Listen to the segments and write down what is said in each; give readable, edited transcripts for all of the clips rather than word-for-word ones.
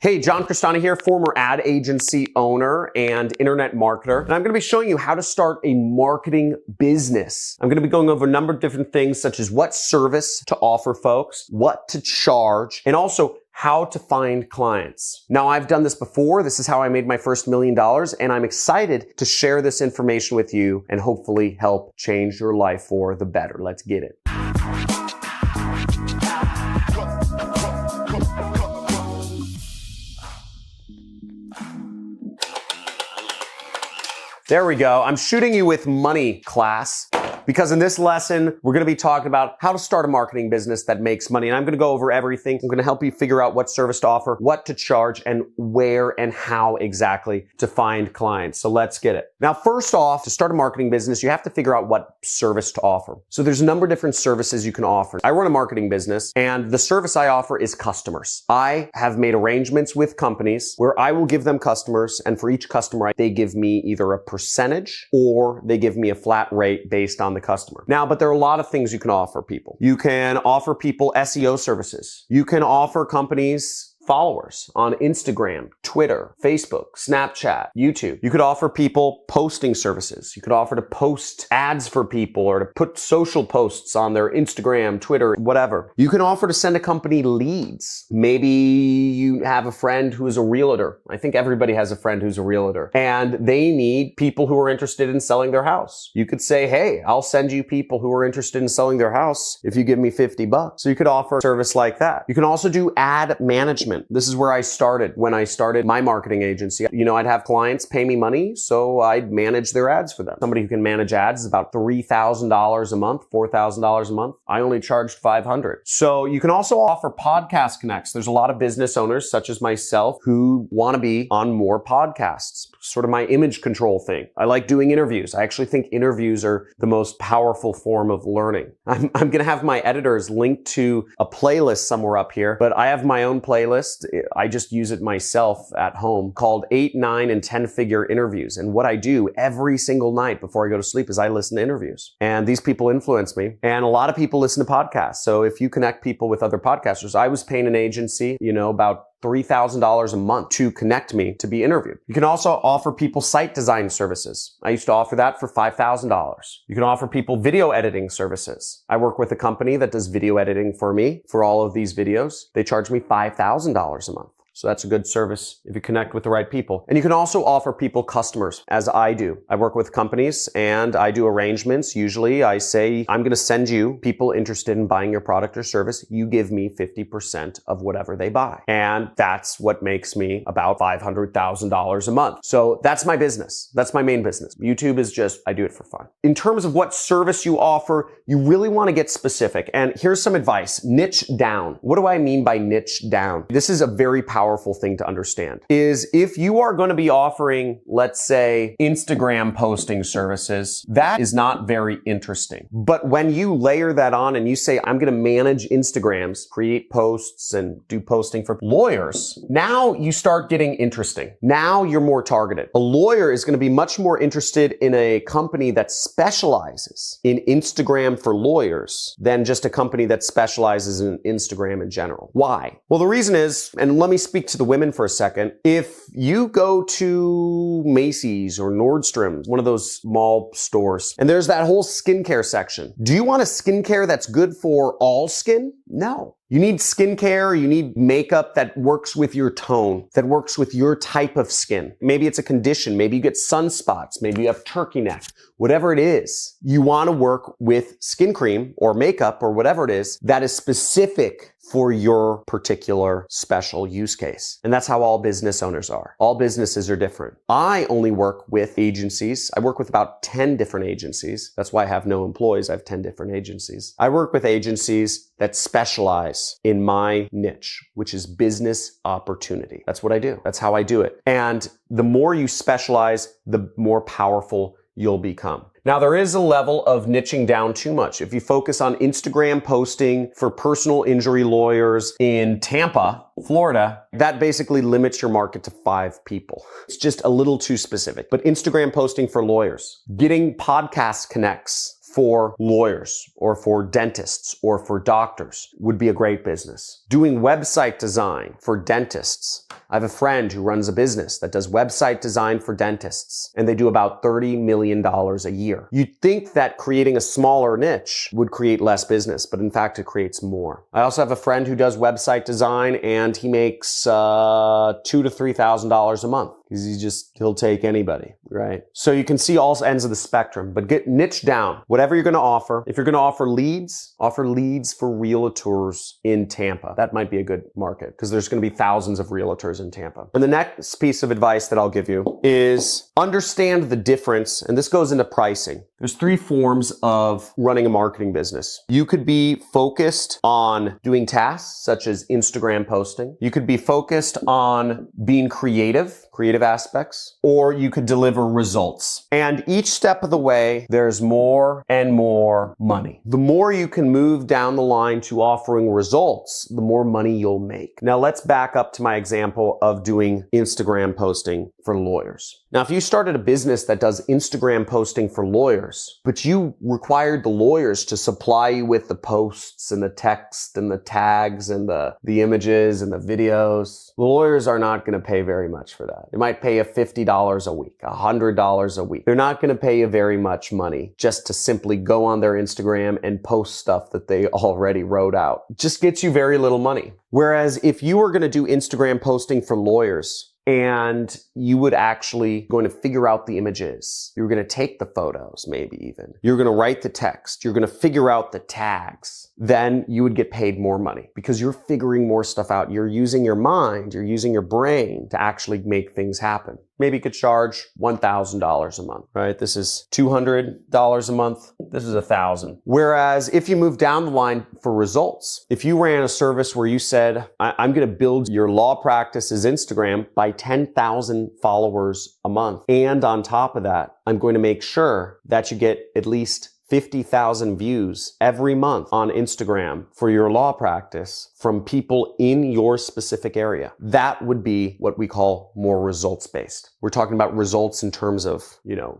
Hey, John Crestani here, former ad agency owner and internet marketer. And I'm going to be showing you how to start a marketing business. I'm going to be going over a number of different things such as what service to offer folks, what to charge, and also how to find clients. Now, I've done this before. This is how I made my first $1 million, and I'm excited to share this information with you and hopefully help change your life for the better. Let's get it. There we go. I'm shooting you with money, class, because in this lesson, we're going to be talking about how to start a marketing business that makes money. And I'm going to go over everything. I'm going to help you figure out what service to offer, what to charge, and where and how exactly to find clients. So let's get it. Now, first off, to start a marketing business, you have to figure out what service to offer. So there's a number of different services you can offer. I run a marketing business, and the service I offer is customers. I have made arrangements with companies where I will give them customers, and for each customer, they give me either a percentage or they give me a flat rate based on the customer. Now, but there are a lot of things you can offer people. You can offer people SEO services. You can offer companies followers on Instagram, Twitter, Facebook, Snapchat, YouTube. You could offer people posting services. You could offer to post ads for people or to put social posts on their Instagram, Twitter, whatever. You can offer to send a company leads. Maybe you have a friend who is a realtor. I think everybody has a friend who's a realtor, and they need people who are interested in selling their house. You could say, hey, I'll send you people who are interested in selling their house if you give me $50. So you could offer a service like that. You can also do ad management. This is where I started when I started my marketing agency. You know, I'd have clients pay me money, so I'd manage their ads for them. Somebody who can manage ads is about $3,000 a month, $4,000 a month. I only charged $500. So you can also offer podcast connects. There's a lot of business owners such as myself who want to be on more podcasts. Sort of my image control thing. I like doing interviews. I actually think interviews are the most powerful form of learning. I'm going to have my editors link to a playlist somewhere up here, but I have my own playlist. I just use it myself at home called 8, 9, and 10-figure interviews. And what I do every single night before I go to sleep is I listen to interviews. And these people influence me. And a lot of people listen to podcasts. So if you connect people with other podcasters, I was paying an agency, about $3,000 a month to connect me to be interviewed. You can also offer people site design services. I used to offer that for $5,000. You can offer people video editing services. I work with a company that does video editing for me for all of these videos. They charge me $5,000 a month. So that's a good service if you connect with the right people. And you can also offer people customers, as I do. I work with companies and I do arrangements. Usually I say, I'm going to send you people interested in buying your product or service. You give me 50% of whatever they buy. And that's what makes me about $500,000 a month. So that's my business. That's my main business. YouTube is just, I do it for fun. In terms of what service you offer, you really want to get specific. And here's some advice. Niche down. What do I mean by niche down? This is a very powerful thing to understand is if you are going to be offering, let's say, Instagram posting services, that is not very interesting. But when you layer that on and you say, I'm going to manage Instagrams, create posts and do posting for lawyers, now you start getting interesting. Now you're more targeted. A lawyer is going to be much more interested in a company that specializes in Instagram for lawyers than just a company that specializes in Instagram in general. Why? Well, the reason is, and let me speak to the women for a second. If you go to Macy's or Nordstrom's, one of those mall stores, and there's that whole skincare section, do you want a skincare that's good for all skin? No. You need skincare, you need makeup that works with your tone, that works with your type of skin. Maybe it's a condition, maybe you get sunspots, maybe you have turkey neck, whatever it is. You want to work with skin cream or makeup or whatever it is that is specific for your particular special use case. And that's how all business owners are. All businesses are different. I only work with agencies. I work with about 10 different agencies. That's why I have no employees. I have 10 different agencies. I work with agencies that specialize in my niche, which is business opportunity. That's what I do. That's how I do it. And the more you specialize, the more powerful you'll become. Now, there is a level of niching down too much. If you focus on Instagram posting for personal injury lawyers in Tampa, Florida, that basically limits your market to 5 people. It's just a little too specific. But Instagram posting for lawyers, getting podcast connects for lawyers or for dentists or for doctors would be a great business. Doing website design for dentists. I have a friend who runs a business that does website design for dentists, and they do about $30 million a year. You'd think that creating a smaller niche would create less business, but in fact, it creates more. I also have a friend who does website design, and he makes $2,000 to $3,000 a month. Because he'll take anybody, right? So you can see all ends of the spectrum, but get niche down. Whatever you're going to offer. If you're going to offer leads for realtors in Tampa. That might be a good market because there's going to be thousands of realtors in Tampa. And the next piece of advice that I'll give you is understand the difference, and this goes into pricing. There's 3 forms of running a marketing business. You could be focused on doing tasks such as Instagram posting. You could be focused on being creative aspects, or you could deliver results. And each step of the way, there's more and more money. The more you can move down the line to offering results, the more money you'll make. Now let's back up to my example of doing Instagram posting for lawyers. Now, if you started a business that does Instagram posting for lawyers, but you required the lawyers to supply you with the posts and the text and the tags and the images and the videos, the lawyers are not going to pay very much for that. They might pay you $50 a week, $100 a week. They're not going to pay you very much money just to simply go on their Instagram and post stuff that they already wrote out. It just gets you very little money. Whereas if you were going to do Instagram posting for lawyers, and you would actually going to figure out the images. You're going to take the photos, maybe even. You're going to write the text. You're going to figure out the tags. Then you would get paid more money because you're figuring more stuff out. You're using your mind. You're using your brain to actually make things happen. Maybe you could charge $1,000 a month, right? This is $200 a month. This is $1,000. Whereas if you move down the line for results, if you ran a service where you said, I'm going to build your law practice's Instagram by 10,000 followers a month. And on top of that, I'm going to make sure that you get at least 50,000 views every month on Instagram for your law practice from people in your specific area. That would be what we call more results-based. We're talking about results in terms of,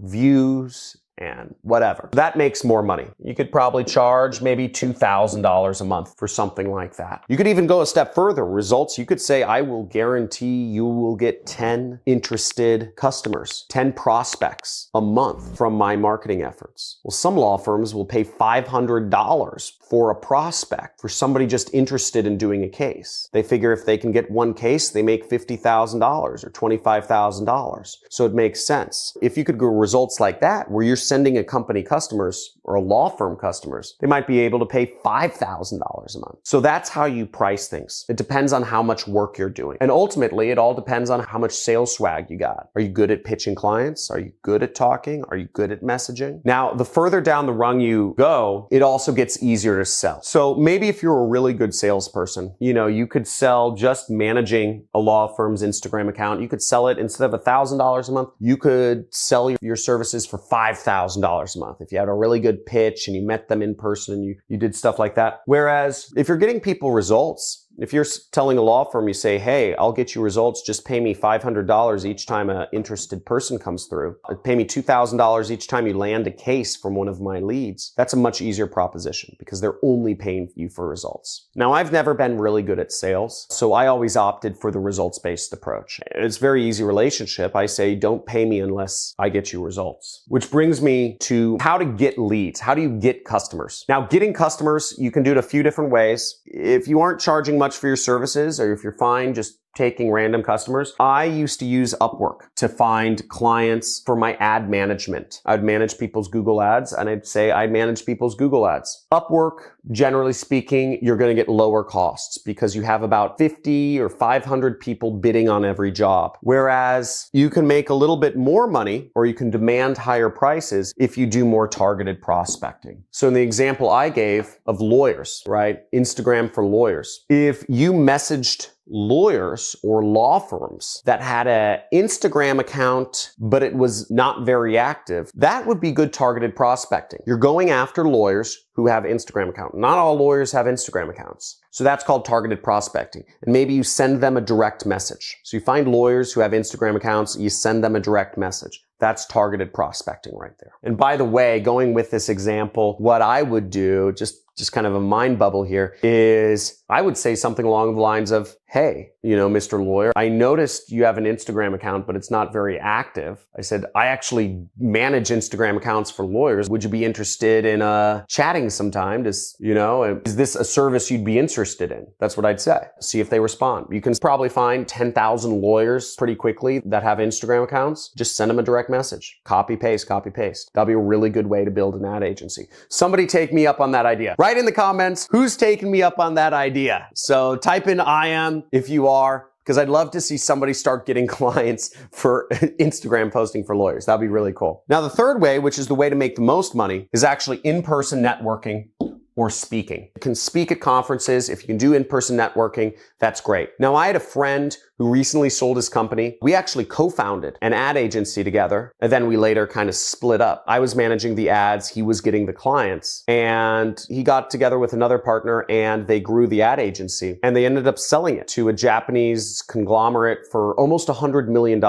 views and whatever. That makes more money. You could probably charge maybe $2,000 a month for something like that. You could even go a step further. Results, you could say, I will guarantee you will get 10 interested customers, 10 prospects a month from my marketing efforts. Well, some law firms will pay $500 for a prospect, for somebody just interested in doing a case. They figure if they can get one case, they make $50,000 or $25,000. So it makes sense. If you could go results like that, where you're sending a company customers or a law firm customers, they might be able to pay $5,000 a month. So that's how you price things. It depends on how much work you're doing. And ultimately, it all depends on how much sales swag you got. Are you good at pitching clients? Are you good at talking? Are you good at messaging? Now, the further down the rung you go, it also gets easier to sell. So maybe if you're a really good salesperson, you could sell just managing a law firm's Instagram account. You could sell it instead of $1,000 a month. You could sell your services for $5,000 a month if you had a really good pitch and you met them in person and you did stuff like that. Whereas if you're getting people results, if you're telling a law firm, you say, hey, I'll get you results, just pay me $500 each time an interested person comes through. Pay me $2,000 each time you land a case from one of my leads. That's a much easier proposition because they're only paying you for results. Now, I've never been really good at sales, so I always opted for the results-based approach. It's a very easy relationship. I say, don't pay me unless I get you results. Which brings me to how to get leads. How do you get customers? Now, getting customers, you can do it a few different ways. If you aren't charging much for your services, or if you're fine just taking random customers, I used to use Upwork to find clients for my ad management. I'd manage people's Google ads, and I'd say I manage people's Google ads. Upwork, generally speaking, you're going to get lower costs because you have about 50 or 500 people bidding on every job. Whereas you can make a little bit more money, or you can demand higher prices if you do more targeted prospecting. So in the example I gave of lawyers, right? Instagram for lawyers. If you messaged lawyers or law firms that had an Instagram account, but it was not very active, that would be good targeted prospecting. You're going after lawyers who have Instagram accounts. Not all lawyers have Instagram accounts. So that's called targeted prospecting. And maybe you send them a direct message. So you find lawyers who have Instagram accounts, you send them a direct message. That's targeted prospecting right there. And by the way, going with this example, what I would do, just kind of a mind bubble here, is I would say something along the lines of, hey, Mr. Lawyer, I noticed you have an Instagram account, but it's not very active. I said, I actually manage Instagram accounts for lawyers. Would you be interested in chatting sometime? Is this a service you'd be interested in? That's what I'd say. See if they respond. You can probably find 10,000 lawyers pretty quickly that have Instagram accounts. Just send them a direct message. Copy, paste, copy, paste. That'll be a really good way to build an ad agency. Somebody take me up on that idea. Write in the comments, who's taking me up on that idea? So type in I am if you are, because I'd love to see somebody start getting clients for Instagram posting for lawyers. That'd be really cool. Now, the third way, which is the way to make the most money, is actually in-person networking or speaking. You can speak at conferences. If you can do in-person networking, that's great. Now, I had a friend who recently sold his company. We actually co-founded an ad agency together, and then we later kind of split up. I was managing the ads, he was getting the clients, and he got together with another partner and they grew the ad agency, and they ended up selling it to a Japanese conglomerate for almost $100 million.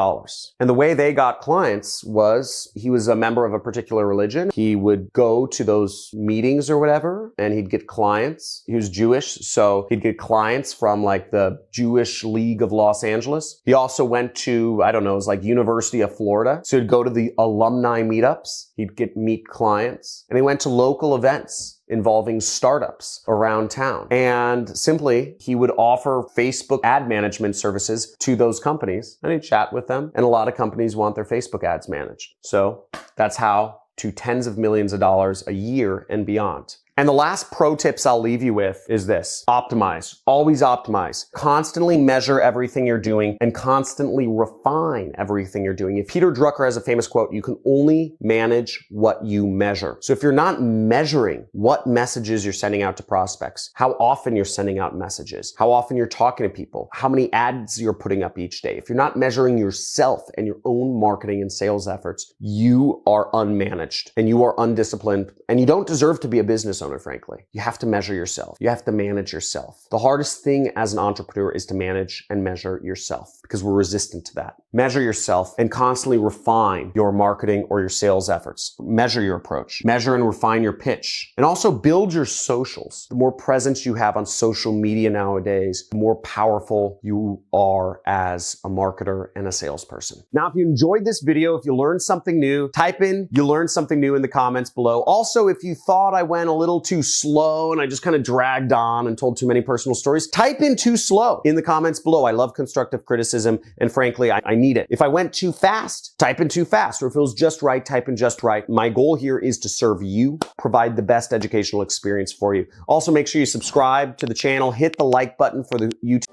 And the way they got clients was, he was a member of a particular religion. He would go to those meetings or whatever, and he'd get clients. He was Jewish, so he'd get clients from like the Jewish League of Los Angeles. He also went to, I don't know, it was like University of Florida. So he'd go to the alumni meetups. He'd meet clients. And he went to local events involving startups around town. And simply, he would offer Facebook ad management services to those companies, and he'd chat with them. And a lot of companies want their Facebook ads managed. So that's how to tens of millions of dollars a year and beyond. And the last pro tips I'll leave you with is this. Optimize. Always optimize. Constantly measure everything you're doing and constantly refine everything you're doing. If Peter Drucker has a famous quote, you can only manage what you measure. So if you're not measuring what messages you're sending out to prospects, how often you're sending out messages, how often you're talking to people, how many ads you're putting up each day, if you're not measuring yourself and your own marketing and sales efforts, you are unmanaged and you are undisciplined, and you don't deserve to be a business owner, frankly. You have to measure yourself. You have to manage yourself. The hardest thing as an entrepreneur is to manage and measure yourself, because we're resistant to that. Measure yourself and constantly refine your marketing or your sales efforts. Measure your approach. Measure and refine your pitch. And also build your socials. The more presence you have on social media nowadays, the more powerful you are as a marketer and a salesperson. Now, if you enjoyed this video, if you learned something new, type in "you learned something new" in the comments below. Also, if you thought I went a little too slow and I just kind of dragged on and told too many personal stories, type in "too slow" in the comments below. I love constructive criticism, and frankly, I need it. If I went too fast, type in "too fast," or if it was just right, type in "just right." My goal here is to serve you, provide the best educational experience for you. Also, make sure you subscribe to the channel, hit the like button for the YouTube.